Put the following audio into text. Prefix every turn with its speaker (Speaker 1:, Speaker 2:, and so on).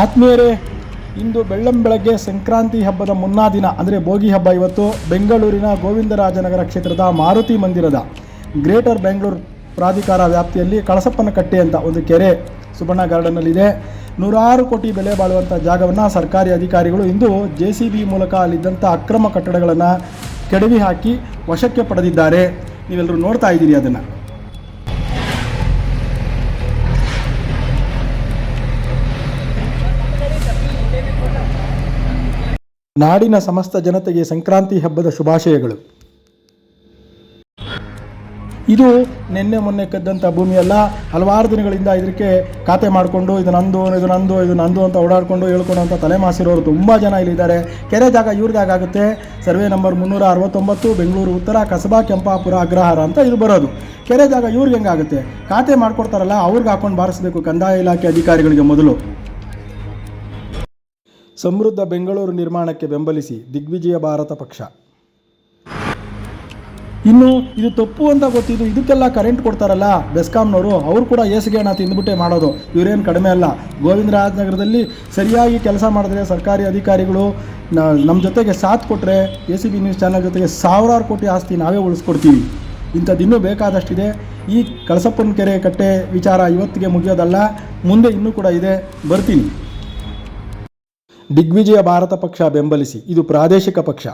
Speaker 1: ಆತ್ಮೀಯರೇ, ಇಂದು ಬೆಳ್ಳಂಬೆಳಗ್ಗೆ ಸಂಕ್ರಾಂತಿ ಹಬ್ಬದ ಮುನ್ನಾ ದಿನ ಅಂದರೆ ಭೋಗಿ ಹಬ್ಬ. ಇವತ್ತು ಬೆಂಗಳೂರಿನ ಗೋವಿಂದರಾಜನಗರ ಕ್ಷೇತ್ರದ ಮಾರುತಿ ಮಂದಿರದ ಗ್ರೇಟರ್ ಬೆಂಗಳೂರು ಪ್ರಾಧಿಕಾರ ವ್ಯಾಪ್ತಿಯಲ್ಲಿ ಕಳಸಪ್ಪನಕಟ್ಟೆ ಅಂತ ಒಂದು ಕೆರೆ ಸುಬಣ್ಣ ಗಾರ್ಡನ್ನಲ್ಲಿದೆ. 100 ಕೋಟಿ ಬೆಲೆ ಬಾಳುವಂಥ ಜಾಗವನ್ನು ಸರ್ಕಾರಿ ಅಧಿಕಾರಿಗಳು ಇಂದು JCB ಮೂಲಕ ಅಲ್ಲಿದ್ದಂಥ ಅಕ್ರಮ ಕಟ್ಟಡಗಳನ್ನು ಕೆಡವಿ ಹಾಕಿ ವಶಕ್ಕೆ ಪಡೆದಿದ್ದಾರೆ. ನೀವೆಲ್ಲರೂ ನೋಡ್ತಾ ಇದ್ದೀರಿ ಅದನ್ನು. ನಾಡಿನ ಸಮಸ್ತ ಜನತೆಗೆ ಸಂಕ್ರಾಂತಿ ಹಬ್ಬದ ಶುಭಾಶಯಗಳು. ಇದು ನಿನ್ನೆ ಮೊನ್ನೆ ಕದ್ದಂಥ ಭೂಮಿಯಲ್ಲ. ಹಲವಾರು ದಿನಗಳಿಂದ ಇದಕ್ಕೆ ಖಾತೆ ಮಾಡಿಕೊಂಡು ಇದು ನಂದು ಅಂತ ಓಡಾಡಿಕೊಂಡು ಹೇಳ್ಕೊಂಡು ತಲೆಮಾಸಿರೋರು ತುಂಬ ಜನ ಇಲ್ಲಿದ್ದಾರೆ. ಕೆರೆ ಜಾಗ ಇವ್ರದಾಗ ಆಗುತ್ತೆ. ಸರ್ವೆ ನಂಬರ್ 369, ಬೆಂಗಳೂರು ಉತ್ತರ, ಕಸಬಾ ಕೆಂಪಾಪುರ ಅಗ್ರಹಾರ ಅಂತ ಇದು ಬರೋದು. ಕೆರೆ ಜಾಗ ಇವ್ರಿಗೆ ಹೆಂಗಾಗುತ್ತೆ? ಖಾತೆ ಮಾಡ್ಕೊಡ್ತಾರಲ್ಲ ಅವ್ರಿಗೆ ಹಾಕೊಂಡು ಬಾರಿಸಬೇಕು ಕಂದಾಯ ಇಲಾಖೆ ಅಧಿಕಾರಿಗಳಿಗೆ ಮೊದಲು. ಸಮೃದ್ಧ ಬೆಂಗಳೂರು ನಿರ್ಮಾಣಕ್ಕೆ ಬೆಂಬಲಿಸಿ ದಿಗ್ವಿಜಯ ಭಾರತ ಪಕ್ಷ. ಇನ್ನು ಇದು ತಪ್ಪು ಅಂತ ಗೊತ್ತಿದ್ದು ಇದಕ್ಕೆಲ್ಲ ಕರೆಂಟ್ ಕೊಡ್ತಾರಲ್ಲ ಬೆಸ್ಕಾಂನವರು, ಅವರು ಕೂಡ ಏಸಿಗೆ ಹಣ ತಿಂದುಬಿಟ್ಟೆ ಮಾಡೋದು. ಇವರೇನು ಕಡಿಮೆ ಅಲ್ಲ. ಗೋವಿಂದರಾಜನಗರದಲ್ಲಿ ಸರಿಯಾಗಿ ಕೆಲಸ ಮಾಡಿದ್ರೆ ಸರ್ಕಾರಿ ಅಧಿಕಾರಿಗಳು ನಮ್ಮ ಜೊತೆಗೆ ಸಾಥ್ ಕೊಟ್ಟರೆ ACB ನ್ಯೂಸ್ ಚಾನಲ್ ಜೊತೆಗೆ ಸಾವಿರಾರು ಕೋಟಿ ಆಸ್ತಿ ನಾವೇ ಉಳಿಸ್ಕೊಡ್ತೀವಿ. ಇಂಥದ್ದಿನ್ನೂ ಬೇಕಾದಷ್ಟಿದೆ. ಈ ಕಳಸಪ್ಪನ ಕೆರೆ ಕಟ್ಟೆ ವಿಚಾರ ಇವತ್ತಿಗೆ ಮುಗಿಯೋದಲ್ಲ, ಮುಂದೆ ಇನ್ನೂ ಕೂಡ ಇದೆ. ಬರ್ತೀನಿ. ದಿಗ್ವಿಜಯ ಭಾರತ ಪಕ್ಷ ಬೆಂಬಲಿಸಿ. ಇದು ಪ್ರಾದೇಶಿಕ ಪಕ್ಷ.